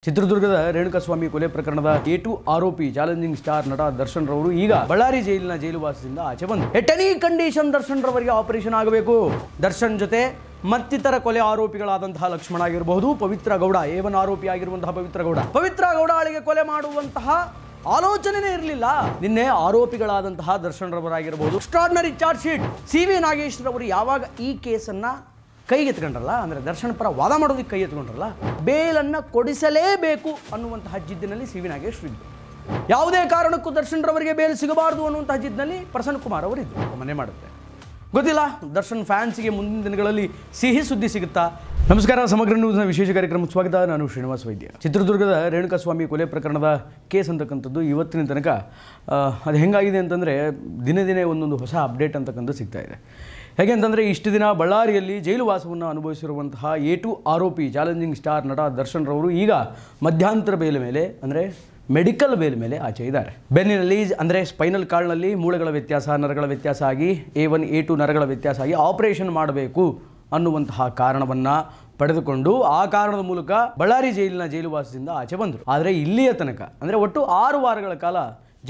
ಚಿತ್ರದುರ್ಗದ ರೇಣುಕಾಸ್ವಾಮಿ ಕೊಲೆ ಪ್ರಕರಣದ A2 ಆರೋಪಿ ಚಾಲೆಂಜಿಂಗ್ ಸ್ಟಾರ್ ನಟ ದರ್ಶನ್ ರವರು ಈಗ ಬಳ್ಳಾರಿ ಜೈಲಿನ ಜೈಲುವಾಸದಿಂದ ಆಚೆ ಬಂದರು. ಎಟ್ ಎನಿ ಕಂಡೀಷನ್ ದರ್ಶನ್ ರವರಿಗೆ ಆಪರೇಷನ್ ಆಗಬೇಕು. ದರ್ಶನ್ ಜೊತೆ ಮತ್ತಿತರ ಕೊಲೆ ಆರೋಪಿಗಳಾದಂತಹ ಲಕ್ಷ್ಮಣ ಆಗಿರಬಹುದು, ಪವಿತ್ರ ಗೌಡ A1 ಆರೋಪಿ ಆಗಿರುವಂತಹ ಪವಿತ್ರ ಗೌಡಳಿಗೆ ಕೊಲೆ ಮಾಡುವಂತಹ ಆಲೋಚನೆನೇ ಇರಲಿಲ್ಲ. ನಿನ್ನೆ ಆರೋಪಿಗಳಾದಂತಹ ದರ್ಶನ್ ರವರಾಗಿರಬಹುದು extraordinary charge sheet CV Nagesh ರವರು ಯಾವಾಗ ಈ ಕೇಸನ್ನ ಕೈಗೆತ್ಕೊಂಡ್ರಲ್ಲ, ಅಂದರೆ ದರ್ಶನ್ ಪರ ವಾದ ಮಾಡೋದಕ್ಕೆ ಕೈ ಎತ್ಕೊಂಡ್ರಲ್ಲ, ಬೇಲನ್ನು ಕೊಡಿಸಲೇಬೇಕು ಅನ್ನುವಂತಹ ಜಿದ್ದಿನಲ್ಲಿ CV ನಾಗೇಶ್ ಇದ್ದರು. ಯಾವುದೇ ಕಾರಣಕ್ಕೂ ದರ್ಶನ್ ರವರಿಗೆ ಬೇಲ್ ಸಿಗಬಾರ್ದು ಅನ್ನುವಂತಹ ಜಿದ್ದಿನಲ್ಲಿ ಪ್ರಸನ್ನ ಕುಮಾರ್ ಅವರಿದ್ದರು. ಮನೆ ಮಾಡುತ್ತೆ ಗೊತ್ತಿಲ್ಲ, ದರ್ಶನ್ ಫ್ಯಾನ್ಸಿಗೆ ಮುಂದಿನ ದಿನಗಳಲ್ಲಿ ಸಿಹಿ ಸುದ್ದಿ ಸಿಗುತ್ತಾ? ನಮಸ್ಕಾರ, ಸಮಗ್ರ ನ್ಯೂಸ್ನ ವಿಶೇಷ ಕಾರ್ಯಕ್ರಮಕ್ಕೆ ಸ್ವಾಗತ. ನಾನು ಶ್ರೀನಿವಾಸ್ ವೈದ್ಯ. ಚಿತ್ರದುರ್ಗದ ರೇಣುಕಾಸ್ವಾಮಿ ಕೊಲೆ ಪ್ರಕರಣದ ಕೇಸ್ ಅಂತಕ್ಕಂಥದ್ದು ಇವತ್ತಿನ ತನಕ ಅದು ಹೆಂಗಾಗಿದೆ ಅಂತಂದರೆ ದಿನೇ ದಿನೇ ಒಂದೊಂದು ಹೊಸ ಅಪ್ಡೇಟ್ ಅಂತಕ್ಕಂಥದ್ದು ಸಿಗ್ತಾ ಇದೆ. ಹೇಗೆ ಅಂತಂದರೆ ಇಷ್ಟು ದಿನ ಬಳ್ಳಾರಿಯಲ್ಲಿ ಜೈಲು ವಾಸವನ್ನು ಅನುಭವಿಸಿರುವಂತಹ A2 ಆರೋಪಿ ಚಾಲೆಂಜಿಂಗ್ ಸ್ಟಾರ್ ನಟ ದರ್ಶನ್ ರವರು ಈಗ ಮಧ್ಯಂತರ ಬೇಲ್ ಮೇಲೆ, ಅಂದರೆ ಮೆಡಿಕಲ್ ಬೇಲ್ ಮೇಲೆ ಆಚೆ ಇದ್ದಾರೆ. ಬೆನ್ನಿನಲ್ಲಿ ಅಂದರೆ ಸ್ಪೈನಲ್ ಕಾರ್ಡ್ನಲ್ಲಿ ಮೂಳೆಗಳ ವ್ಯತ್ಯಾಸ, ನರಗಳ ವ್ಯತ್ಯಾಸ ಆಗಿ A1 A2 ನರಗಳ ವ್ಯತ್ಯಾಸ ಆಗಿ ಆಪರೇಷನ್ ಮಾಡಬೇಕು ಅನ್ನುವಂತಹ ಕಾರಣವನ್ನು ಪಡೆದುಕೊಂಡು ಆ ಕಾರಣದ ಮೂಲಕ ಬಳ್ಳಾರಿ ಜೈಲಿನ ಜೈಲುವಾಸದಿಂದ ಆಚೆ ಬಂದರು. ಆದರೆ ಇಲ್ಲಿಯ ತನಕ ಅಂದರೆ ಒಟ್ಟು 6 ವಾರಗಳ ಕಾಲ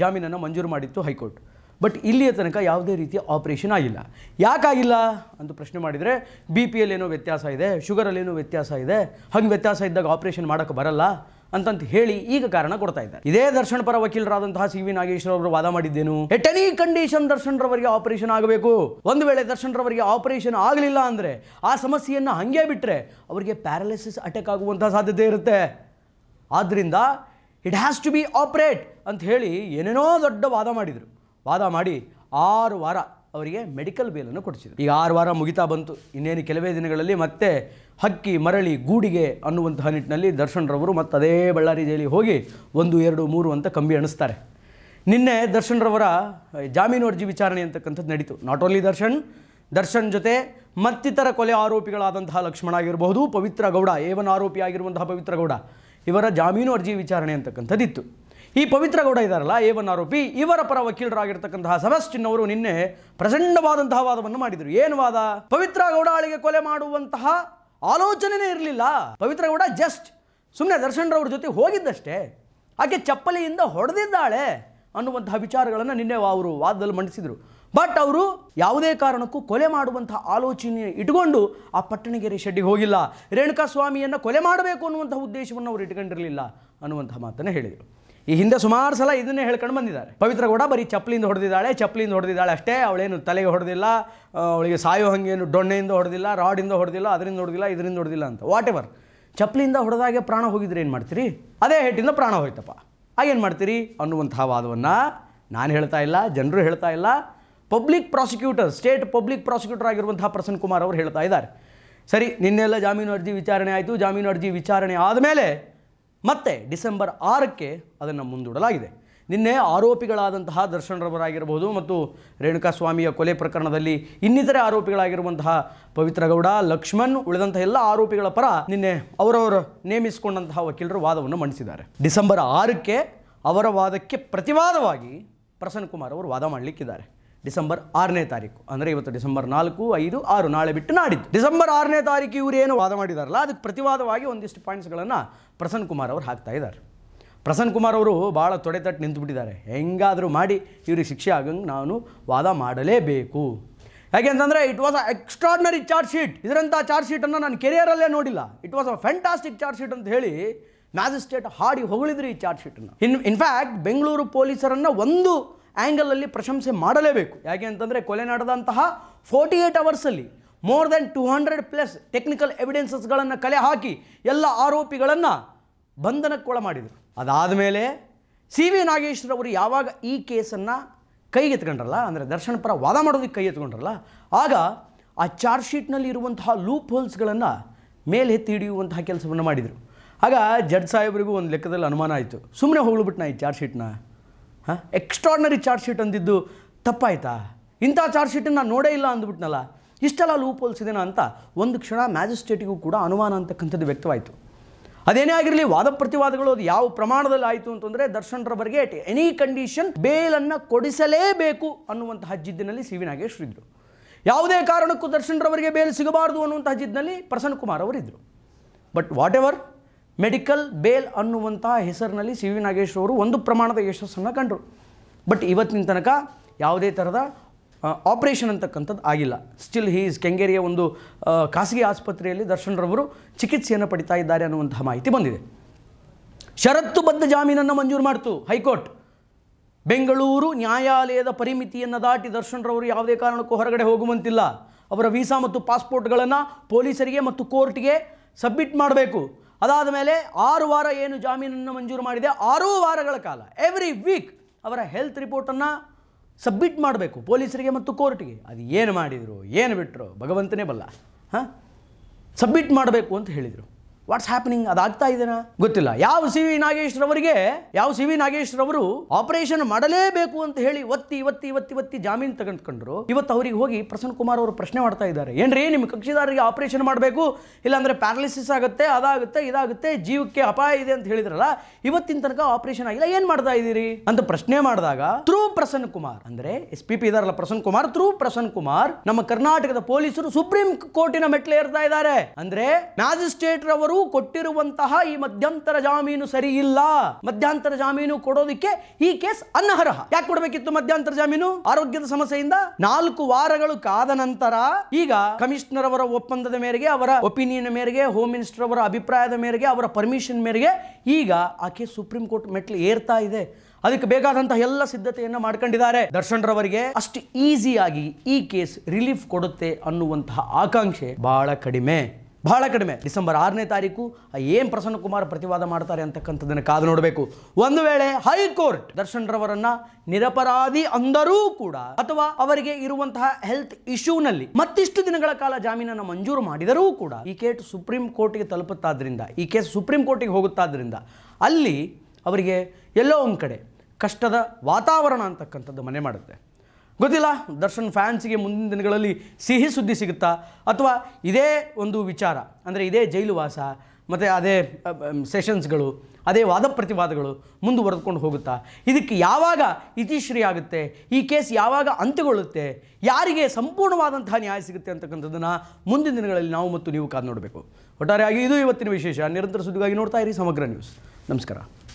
ಜಾಮೀನನ್ನು ಮಂಜೂರು ಮಾಡಿತ್ತು ಹೈಕೋರ್ಟ್. ಬಟ್ ಇಲ್ಲಿಯ ತನಕ ಯಾವುದೇ ರೀತಿಯ ಆಪರೇಷನ್ ಆಗಿಲ್ಲ. ಯಾಕಾಗಿಲ್ಲ ಅಂತ ಪ್ರಶ್ನೆ ಮಾಡಿದರೆ BP ಏನೋ ವ್ಯತ್ಯಾಸ ಇದೆ, ಶುಗರಲ್ಲೇನೋ ವ್ಯತ್ಯಾಸ ಇದೆ, ಹಂಗೆ ವ್ಯತ್ಯಾಸ ಇದ್ದಾಗ ಆಪರೇಷನ್ ಮಾಡೋಕ್ಕೆ ಬರಲ್ಲ ಅಂತಂತ ಹೇಳಿ ಈಗ ಕಾರಣ ಕೊಡ್ತಾ ಇದ್ದಾರೆ. ಇದೇ ದರ್ಶನ್ ಪರ ವಕೀಲರಾದಂತಹ CV ನಾಗೇಶ್ ಅವರು ವಾದ ಮಾಡಿದ್ದೇನು, ಎಟ್ ಎನಿ ಕಂಡೀಷನ್ ದರ್ಶನ್ ರವರಿಗೆ ಆಪರೇಷನ್ ಆಗಬೇಕು. ಒಂದು ವೇಳೆ ದರ್ಶನ್ ರವರಿಗೆ ಆಪರೇಷನ್ ಆಗಲಿಲ್ಲ ಅಂದರೆ ಆ ಸಮಸ್ಯೆಯನ್ನು ಹಂಗೆ ಬಿಟ್ಟರೆ ಅವರಿಗೆ ಪ್ಯಾರಲಿಸಿಸ್ ಅಟ್ಯಾಕ್ ಆಗುವಂತಹ ಸಾಧ್ಯತೆ ಇರುತ್ತೆ. ಆದ್ದರಿಂದ it has to be operate ಅಂತ ಹೇಳಿ ಏನೇನೋ ದೊಡ್ಡ ವಾದ ಮಾಡಿದರು. ವಾದ ಮಾಡಿ 6 ವಾರ ಅವರಿಗೆ ಮೆಡಿಕಲ್ ಬೇಲನ್ನು ಕೊಡಿಸಿದರು. ಈಗ 6 ವಾರ ಮುಗಿತಾ ಬಂತು. ಇನ್ನೇನು ಕೆಲವೇ ದಿನಗಳಲ್ಲಿ ಮತ್ತೆ ಹಕ್ಕಿ ಮರಳಿ ಗೂಡಿಗೆ ಅನ್ನುವಂತಹ ನಿಟ್ಟಿನಲ್ಲಿ ದರ್ಶನ್ ರವರು ಮತ್ತು ಅದೇ ಬಳ್ಳಾರಿ ಜೈಲಿಗೆ ಹೋಗಿ 1, 2, 3 ಅಂತ ಕಂಬಿ ಎಣಿಸ್ತಾರೆ. ನಿನ್ನೆ ದರ್ಶನ್ ರವರ ಜಾಮೀನು ಅರ್ಜಿ ವಿಚಾರಣೆ ಅಂತಕ್ಕಂಥದ್ದು ನಡೀತು. ನಾಟ್ ಓನ್ಲಿ ದರ್ಶನ್ ಜೊತೆ ಮತ್ತಿತರ ಕೊಲೆ ಆರೋಪಿಗಳಾದಂತಹ ಲಕ್ಷ್ಮಣ ಆಗಿರಬಹುದು, ಪವಿತ್ರ ಗೌಡ A1 ಆರೋಪಿ ಆಗಿರುವಂತಹ ಪವಿತ್ರ ಗೌಡ ಇವರ ಜಾಮೀನು ಅರ್ಜಿ ವಿಚಾರಣೆ ಅಂತಕ್ಕಂಥದ್ದಿತ್ತು. ಈ ಪವಿತ್ರ ಗೌಡ ಇದ್ದಾರಲ್ಲ A1 ಆರೋಪಿ, ಇವರ ಪರ ವಕೀಲರಾಗಿರ್ತಕ್ಕಂತಹ ಸೆಬಾಸ್ಟಿನ್ ಅವರು ನಿನ್ನೆ ಪ್ರಚಂಡವಾದಂತಹ ವಾದವನ್ನು ಮಾಡಿದರು. ಏನು ವಾದ? ಪವಿತ್ರ ಗೌಡಳಿಗೆ ಕೊಲೆ ಮಾಡುವಂತಹ ಆಲೋಚನೆನೇ ಇರಲಿಲ್ಲ. ಪವಿತ್ರ ಗೌಡ ಜಸ್ಟ್ ಸುಮ್ಮನೆ ದರ್ಶನ್ ರವ್ರ ಜೊತೆ ಹೋಗಿದ್ದಷ್ಟೇ, ಆಕೆ ಚಪ್ಪಲಿಯಿಂದ ಹೊಡೆದಿದ್ದಾಳೆ ಅನ್ನುವಂತಹ ವಿಚಾರಗಳನ್ನು ನಿನ್ನೆ ಅವರು ವಾದದಲ್ಲಿ ಮಂಡಿಸಿದರು. ಬಟ್ ಅವರು ಯಾವುದೇ ಕಾರಣಕ್ಕೂ ಕೊಲೆ ಮಾಡುವಂತಹ ಆಲೋಚನೆ ಇಟ್ಕೊಂಡು ಆ ಪಟ್ಟಣಗೆರೆ ಶೆಡ್ಡಿಗೆ ಹೋಗಿಲ್ಲ. ರೇಣುಕಾಸ್ವಾಮಿಯನ್ನು ಕೊಲೆ ಮಾಡಬೇಕು ಅನ್ನುವಂತಹ ಉದ್ದೇಶವನ್ನು ಅವರು ಇಟ್ಕೊಂಡಿರಲಿಲ್ಲ ಅನ್ನುವಂತಹ ಮಾತನ್ನು ಹೇಳಿದರು. ಈ ಹಿಂದೆ ಸುಮಾರು ಸಲ ಇದನ್ನೇ ಹೇಳ್ಕೊಂಡು ಬಂದಿದ್ದಾರೆ. ಪವಿತ್ರ ಗೌಡ ಬರೀ ಚಪ್ಪಲಿಯಿಂದ ಹೊಡೆದಿದ್ದಾಳೆ ಅಷ್ಟೇ, ಅವಳೇನು ತಲೆಗೆ ಹೊಡೆದಿಲ್ಲ, ಅವಳಿಗೆ ಸಾಯೋ ಹಂಗೇನು ಡೊಣ್ಣೆಯಿಂದ ಹೊಡೆದಿಲ್ಲ, ರಾಡಿಂದ ಹೊಡೆದಿಲ್ಲ, ಅದರಿಂದ ಹೊಡೆದಿಲ್ಲ, ಇದರಿಂದ ಹೊಡೆದಿಲ್ಲ ಅಂತ. ವಾಟ್ ಎವರ್, ಚಪ್ಪಲಿಯಿಂದ ಹೊಡೆದಾಗೆ ಪ್ರಾಣ ಹೋಗಿದ್ರೆ ಏನು ಮಾಡ್ತೀರಿ? ಅದೇ ಹೇಟಿಂದ ಪ್ರಾಣ ಹೋಯ್ತಪ್ಪ, ಆಗೇನು ಮಾಡ್ತೀರಿ ಅನ್ನುವಂತಹ ವಾದವನ್ನು ನಾನು ಹೇಳ್ತಾ ಇಲ್ಲ, ಜನರು ಹೇಳ್ತಾ ಇಲ್ಲ, public prosecutor, state public prosecutor ಆಗಿರುವಂತಹ ಪ್ರಸನ್ನ ಕುಮಾರ್ ಅವರು ಹೇಳ್ತಾ ಇದ್ದಾರೆ. ಸರಿ, ನಿನ್ನೆಲ್ಲ ಜಾಮೀನು ಅರ್ಜಿ ವಿಚಾರಣೆ ಆಯಿತು. ಜಾಮೀನು ಅರ್ಜಿ ವಿಚಾರಣೆ ಆದಮೇಲೆ ಮತ್ತೆ ಡಿಸೆಂಬರ್ 6ಕ್ಕೆ ಅದನ್ನು ಮುಂದೂಡಲಾಗಿದೆ. ನಿನ್ನೆ ಆರೋಪಿಗಳಾದಂತಹ ದರ್ಶನ್ ರವರಾಗಿರಬಹುದು ಮತ್ತು ರೇಣುಕಾಸ್ವಾಮಿಯ ಕೊಲೆ ಪ್ರಕರಣದಲ್ಲಿ ಇನ್ನಿತರೆ ಆರೋಪಿಗಳಾಗಿರುವಂತಹ ಪವಿತ್ರ ಗೌಡ, ಲಕ್ಷ್ಮಣ್, ಉಳಿದಂತಹ ಎಲ್ಲ ಆರೋಪಿಗಳ ಪರ ನಿನ್ನೆ ಅವರವರು ನೇಮಿಸಿಕೊಂಡಂತಹ ವಕೀಲರು ವಾದವನ್ನು ಮಂಡಿಸಿದ್ದಾರೆ. ಡಿಸೆಂಬರ್ 6ಕ್ಕೆ ಅವರ ವಾದಕ್ಕೆ ಪ್ರತಿವಾದವಾಗಿ ಪ್ರಸನ್ನ ಕುಮಾರ್ ಅವರು ವಾದ ಮಾಡಲಿಕ್ಕಿದ್ದಾರೆ. ಡಿಸೆಂಬರ್ 6ನೇ ತಾರೀಕು, ಅಂದರೆ ಇವತ್ತು ಡಿಸೆಂಬರ್ 4, 5, 6 ನಾಳೆ ಬಿಟ್ಟು ನಾಡಿದ್ದು ಡಿಸೆಂಬರ್ 6ನೇ ತಾರೀಕು ಇವರು ಏನು ವಾದ ಮಾಡಿದಾರಲ್ಲ ಅದಕ್ಕೆ ಪ್ರತಿವಾದವಾಗಿ ಒಂದಿಷ್ಟು ಪಾಯಿಂಟ್ಸ್ಗಳನ್ನು ಪ್ರಸನ್ನ ಕುಮಾರ್ ಅವರು ಹಾಕ್ತಾ ಇದ್ದಾರೆ. ಪ್ರಸನ್ನ ಕುಮಾರ್ ಅವರು ಭಾಳ ತೊಡೆತಟ್ಟು ನಿಂತುಬಿಟ್ಟಿದ್ದಾರೆ. ಹೆಂಗಾದರೂ ಮಾಡಿ ಇವ್ರಿಗೆ ಶಿಕ್ಷೆ ಆಗಂಗೆ ನಾನು ವಾದ ಮಾಡಲೇಬೇಕು. ಯಾಕೆ ಅಂತಂದರೆ it was a extraordinary charge sheet. ಇದರಂಥ ಚಾರ್ಜ್ ಶೀಟನ್ನು ನಾನು ಕೆರಿಯರಲ್ಲೇ ನೋಡಿಲ್ಲ. It was a fantastic charge sheet ಅಂತ ಹೇಳಿ ಮ್ಯಾಜಿಸ್ಟ್ರೇಟ್ ಹಾಡಿ ಹೊಗಳಿದ್ರು ಈ ಚಾರ್ಜ್ ಶೀಟನ್ನು. ಇನ್ಫ್ಯಾಕ್ಟ್ ಬೆಂಗಳೂರು ಪೊಲೀಸರನ್ನು ಒಂದು ಆ್ಯಂಗಲಲ್ಲಿ ಪ್ರಶಂಸೆ ಮಾಡಲೇಬೇಕು. ಯಾಕೆ ಅಂತಂದರೆ ಕೊಲೆ ನಡೆದಂತಹ 48 ಅವರ್ಸಲ್ಲಿ ಮೋರ್ ದೆನ್ 200+ ಟೆಕ್ನಿಕಲ್ ಎವಿಡೆನ್ಸಸ್ಗಳನ್ನು ಕಲೆ ಹಾಕಿ ಎಲ್ಲ ಆರೋಪಿಗಳನ್ನು ಬಂಧನಕ್ಕೊಳ ಮಾಡಿದರು. ಅದಾದ ಮೇಲೆ CV ನಾಗೇಶ್ ರವರು ಯಾವಾಗ ಈ ಕೇಸನ್ನು ಕೈಗೆತ್ಕೊಂಡ್ರಲ್ಲ, ಅಂದರೆ ದರ್ಶನ್ ಪರ ವಾದ ಮಾಡೋದಕ್ಕೆ ಕೈ ಎತ್ಕೊಂಡ್ರಲ್ಲ, ಆಗ ಆ ಚಾರ್ಜ್ ಶೀಟ್ನಲ್ಲಿ ಇರುವಂತಹ ಲೂಪ್ ಹೋಲ್ಸ್ಗಳನ್ನು ಮೇಲೆ ಎತ್ತಿ ಹಿಡಿಯುವಂತಹ ಕೆಲಸವನ್ನು ಮಾಡಿದರು. ಆಗ ಜಡ್ಜ್ ಸಾಹೇಬರಿಗೂ ಒಂದು ಲೆಕ್ಕದಲ್ಲಿ ಅನುಮಾನ ಆಯಿತು, ಸುಮ್ಮನೆ ಹೋಗ್ಬಿಟ್ನಾ ಈ ಚಾರ್ಜ್ ಶೀಟ್ನ, ಎಕ್ಸ್ಟ್ರಾರ್ಡಿನರಿ ಚಾರ್ಜ್ ಶೀಟ್ ಅಂದಿದ್ದು ತಪ್ಪಾಯ್ತಾ, ಇಂಥ ಚಾರ್ಜ್ ಶೀಟನ್ನು ನಾನು ನೋಡೇ ಇಲ್ಲ ಅಂದ್ಬಿಟ್ನಲ್ಲ, ಇಷ್ಟೆಲ್ಲ ಲೂಪ್ ಹೋಲ್ಸ್ ಇದೆನಾ ಅಂತ ಒಂದು ಕ್ಷಣ ಮ್ಯಾಜಿಸ್ಟ್ರೇಟಿಗೂ ಕೂಡ ಅನುಮಾನ ಅಂತಕ್ಕಂಥದ್ದು ವ್ಯಕ್ತವಾಯಿತು. ಅದೇನೇ ಆಗಿರಲಿ, ವಾದ ಪ್ರತಿವಾದಗಳು ಅದು ಯಾವ ಪ್ರಮಾಣದಲ್ಲಿ ಆಯಿತು ಅಂತಂದರೆ ದರ್ಶನ್ ರವರಿಗೆ ಎಟ್ ಎನಿ ಕಂಡೀಷನ್ ಬೇಲನ್ನು ಕೊಡಿಸಲೇಬೇಕು ಅನ್ನುವಂತಹ ಜಿದ್ದಿನಲ್ಲಿ CV ನಾಗೇಶ್ ಇದ್ದರು. ಯಾವುದೇ ಕಾರಣಕ್ಕೂ ದರ್ಶನ್ ರವರಿಗೆ ಬೇಲ್ ಸಿಗಬಾರ್ದು ಅನ್ನುವಂತಹ ಜಿದ್ದಿನಲ್ಲಿ ಪ್ರಸನ್ನ ಕುಮಾರ್ ಅವರಿದ್ದರು. But whatever, medical bail ಅನ್ನುವಂತಹ ಹೆಸರಿನಲ್ಲಿ ಸಿ ವಿ ನಾಗೇಶ್ ಅವರು ಒಂದು ಪ್ರಮಾಣದ ಯಶಸ್ಸನ್ನು ಕಂಡರು. ಬಟ್ ಇವತ್ತಿನ ತನಕ ಯಾವುದೇ ಥರದ ಆಪರೇಷನ್ ಅಂತಕ್ಕಂಥದ್ದು ಆಗಿಲ್ಲ. ಸ್ಟಿಲ್ ಕೆಂಗೇರಿಯ ಒಂದು ಖಾಸಗಿ ಆಸ್ಪತ್ರೆಯಲ್ಲಿ ದರ್ಶನ್ ರವರು ಚಿಕಿತ್ಸೆಯನ್ನು ಪಡಿತಾ ಇದ್ದಾರೆ ಅನ್ನುವಂತಹ ಮಾಹಿತಿ ಬಂದಿದೆ. ಷರತ್ತುಬದ್ಧ ಜಾಮೀನನ್ನು ಮಂಜೂರು ಮಾಡಿತು ಹೈಕೋರ್ಟ್. ಬೆಂಗಳೂರು ನ್ಯಾಯಾಲಯದ ಪರಿಮಿತಿಯನ್ನು ದಾಟಿ ದರ್ಶನ್ ರವರು ಯಾವುದೇ ಕಾರಣಕ್ಕೂ ಹೊರಗಡೆ ಹೋಗುವಂತಿಲ್ಲ. ಅವರ ವೀಸಾ ಮತ್ತು ಪಾಸ್ಪೋರ್ಟ್ಗಳನ್ನು ಪೊಲೀಸರಿಗೆ ಮತ್ತು ಕೋರ್ಟ್ಗೆ ಸಬ್ಮಿಟ್ ಮಾಡಬೇಕು. ಅದಾದ ಮೇಲೆ 6 ವಾರ ಏನು ಜಾಮೀನನ್ನು ಮಂಜೂರು ಮಾಡಿದೆ, 6 ವಾರಗಳ ಕಾಲ ಎವ್ರಿ ವೀಕ್ ಅವರ ಹೆಲ್ತ್ ರಿಪೋರ್ಟನ್ನು ಸಬ್ಮಿಟ್ ಮಾಡಬೇಕು ಪೊಲೀಸರಿಗೆ ಮತ್ತು ಕೋರ್ಟ್ಗೆ. ಅದು ಏನು ಮಾಡಿದರು, ಏನು ಬಿಟ್ಟರು ಭಗವಂತನೇ ಬಲ್ಲ. ಸಬ್ಮಿಟ್ ಮಾಡಬೇಕು ಅಂತ ಹೇಳಿದರು. What's happening? ಅದಾಗ್ತಾ ಇದೆನಾ ಗೊತ್ತಿಲ್ಲ. ಯಾವ ಸಿ ವಿ ನಾಗೇಶ್ ರವರು ಆಪರೇಷನ್ ಮಾಡಲೇಬೇಕು ಅಂತ ಹೇಳಿ ಒತ್ತಿ ಜಾಮೀನು ತೆಗೆದುಕೊಂಡ್ರು. ಇವತ್ತು ಅವರಿಗೆ ಹೋಗಿ ಪ್ರಸನ್ನ ಕುಮಾರ್ ಅವರು ಪ್ರಶ್ನೆ ಮಾಡ್ತಾ ಇದ್ದಾರೆ, ಏನ್ರಿ ನಿಮ್ಮ ಕಕ್ಷಿದಾರರಿಗೆ ಆಪರೇಷನ್ ಮಾಡಬೇಕು, ಇಲ್ಲಾಂದ್ರೆ ಪ್ಯಾರಾಲಿಸಿಸ್ ಆಗುತ್ತೆ, ಅದಾಗುತ್ತೆ, ಇದಾಗುತ್ತೆ, ಜೀವಕ್ಕೆ ಅಪಾಯ ಇದೆ ಅಂತ ಹೇಳಿದ್ರಲ್ಲ, ಇವತ್ತಿನ ತನಕ ಆಪರೇಷನ್ ಆಗಿಲ್ಲ, ಏನ್ ಮಾಡ್ತಾ ಇದ್ದೀರಿ ಅಂತ ಪ್ರಶ್ನೆ ಮಾಡಿದಾಗ ಥ್ರೂ ಪ್ರಸನ್ನ ಕುಮಾರ್, ಅಂದ್ರೆ SPP ಇದಾರಲ್ಲ ಪ್ರಸನ್ನ ಕುಮಾರ್, ಥ್ರೂ ಪ್ರಸನ್ನ ಕುಮಾರ್ ನಮ್ಮ ಕರ್ನಾಟಕದ ಪೊಲೀಸರು ಸುಪ್ರೀಂ ಕೋರ್ಟಿನ ಮೆಟ್ಲು ಏರ್ತಾ ಇದ್ದಾರೆ. ಅಂದ್ರೆ ಮ್ಯಾಜಿಸ್ಟ್ರೇಟ್ ರವರು ಕೊಟ್ಟಿರುವಂತಹ ಈ ಮಧ್ಯಂತರ ಜಾಮೀನು ಸರಿ ಇಲ್ಲ. ಮಧ್ಯಂತರ ಜಾಮೀನು ಕೊಡೋದಕ್ಕೆ ಈ ಕೇಸ್ ಅನರ್ಹ. ಯಾಕೆ ಕೊಡಬೇಕಿತ್ತು ಮಧ್ಯಂತರ ಜಾಮೀನು? ಆರೋಗ್ಯದ ಸಮಸ್ಯೆಯಿಂದ 4 ವಾರಗಳು ಕಾದ ನಂತರ ಈಗ ಕಮಿಷನರ್ ಅವರ ಒಪ್ಪಂದದ ಮೇರೆಗೆ, ಅವರ ಒಪಿನಿಯನ್ ಮೇರೆಗೆ, ಹೋಮ್ ಮಿನಿಸ್ಟರ್ ಅವರ ಅಭಿಪ್ರಾಯದ ಮೇರೆಗೆ, ಅವರ ಪರ್ಮಿಷನ್ ಮೇರೆಗೆ ಈಗ ಆ ಕೇಸ್ ಸುಪ್ರೀಂ ಕೋರ್ಟ್ ಮೆಟ್ಲು ಏರ್ತಾ ಇದೆ. ಅದಕ್ಕೆ ಬೇಕಾದಂತಹ ಎಲ್ಲ ಸಿದ್ಧತೆಯನ್ನು ಮಾಡ್ಕೊಂಡಿದ್ದಾರೆ. ದರ್ಶನ್ ರವರಿಗೆ ಅಷ್ಟು ಈಸಿಯಾಗಿ ಈ ಕೇಸ್ ರಿಲೀಫ್ ಕೊಡುತ್ತೆ ಅನ್ನುವಂತಹ ಆಕಾಂಕ್ಷೆ ಬಹಳ ಕಡಿಮೆ. ಡಿಸೆಂಬರ್ 6ನೇ ತಾರೀಕು ಏನು ಪ್ರಸನ್ನ ಕುಮಾರ್ ಪ್ರತಿವಾದ ಮಾಡ್ತಾರೆ ಅಂತಕ್ಕಂಥದ್ದನ್ನು ಕಾದು ನೋಡಬೇಕು. ಒಂದು ವೇಳೆ ಹೈಕೋರ್ಟ್ ದರ್ಶನ್ ರವರನ್ನ ನಿರಪರಾಧಿ ಅಂದರೂ ಕೂಡ, ಅಥವಾ ಅವರಿಗೆ ಇರುವಂತಹ ಹೆಲ್ತ್ ಇಶ್ಯೂನಲ್ಲಿ ಮತ್ತಿಷ್ಟು ದಿನಗಳ ಕಾಲ ಜಾಮೀನನ್ನು ಮಂಜೂರು ಮಾಡಿದರೂ ಕೂಡ ಈ ಕೇಸ್ ಸುಪ್ರೀಂ ಕೋರ್ಟ್ಗೆ ತಲುಪುತ್ತಾದ್ರಿಂದ, ಈ ಕೇಸ್ ಸುಪ್ರೀಂ ಕೋರ್ಟಿಗೆ ಹೋಗುತ್ತಾದ್ರಿಂದ ಅಲ್ಲಿ ಅವರಿಗೆ ಎಲ್ಲೋ ಒಂದು ಕಡೆ ಕಷ್ಟದ ವಾತಾವರಣ ಅಂತಕ್ಕಂಥದ್ದು ಮನೆ ಮಾಡುತ್ತೆ. ಗೊತ್ತಿಲ್ಲ ದರ್ಶನ್ ಫ್ಯಾನ್ಸಿಗೆ ಮುಂದಿನ ದಿನಗಳಲ್ಲಿ ಸಿಹಿ ಸುದ್ದಿ ಸಿಗುತ್ತಾ, ಅಥವಾ ಇದೇ ಒಂದು ವಿಚಾರ ಅಂದರೆ ಇದೇ ಜೈಲು ವಾಸ ಮತ್ತು ಅದೇ ಸೆಷನ್ಸ್ಗಳು, ಅದೇ ವಾದ ಪ್ರತಿವಾದಗಳು ಮುಂದುವರೆದುಕೊಂಡು ಹೋಗುತ್ತಾ, ಇದಕ್ಕೆ ಯಾವಾಗ ಇತಿಶ್ರೀ ಆಗುತ್ತೆ, ಈ ಕೇಸ್ ಯಾವಾಗ ಅಂತ್ಯಗೊಳ್ಳುತ್ತೆ, ಯಾರಿಗೆ ಸಂಪೂರ್ಣವಾದಂತಹ ನ್ಯಾಯ ಸಿಗುತ್ತೆ ಅಂತಕ್ಕಂಥದ್ದನ್ನು ಮುಂದಿನ ದಿನಗಳಲ್ಲಿ ನಾವು ಮತ್ತು ನೀವು ಕಾದು ನೋಡಬೇಕು. ಒಟ್ಟಾರೆಯಾಗಿ ಇದು ಇವತ್ತಿನ ವಿಶೇಷ. ನಿರಂತರ ಸುದ್ದಿಗಾಗಿ ನೋಡ್ತಾ ಇರಿ ಸಮಗ್ರ ನ್ಯೂಸ್. ನಮಸ್ಕಾರ.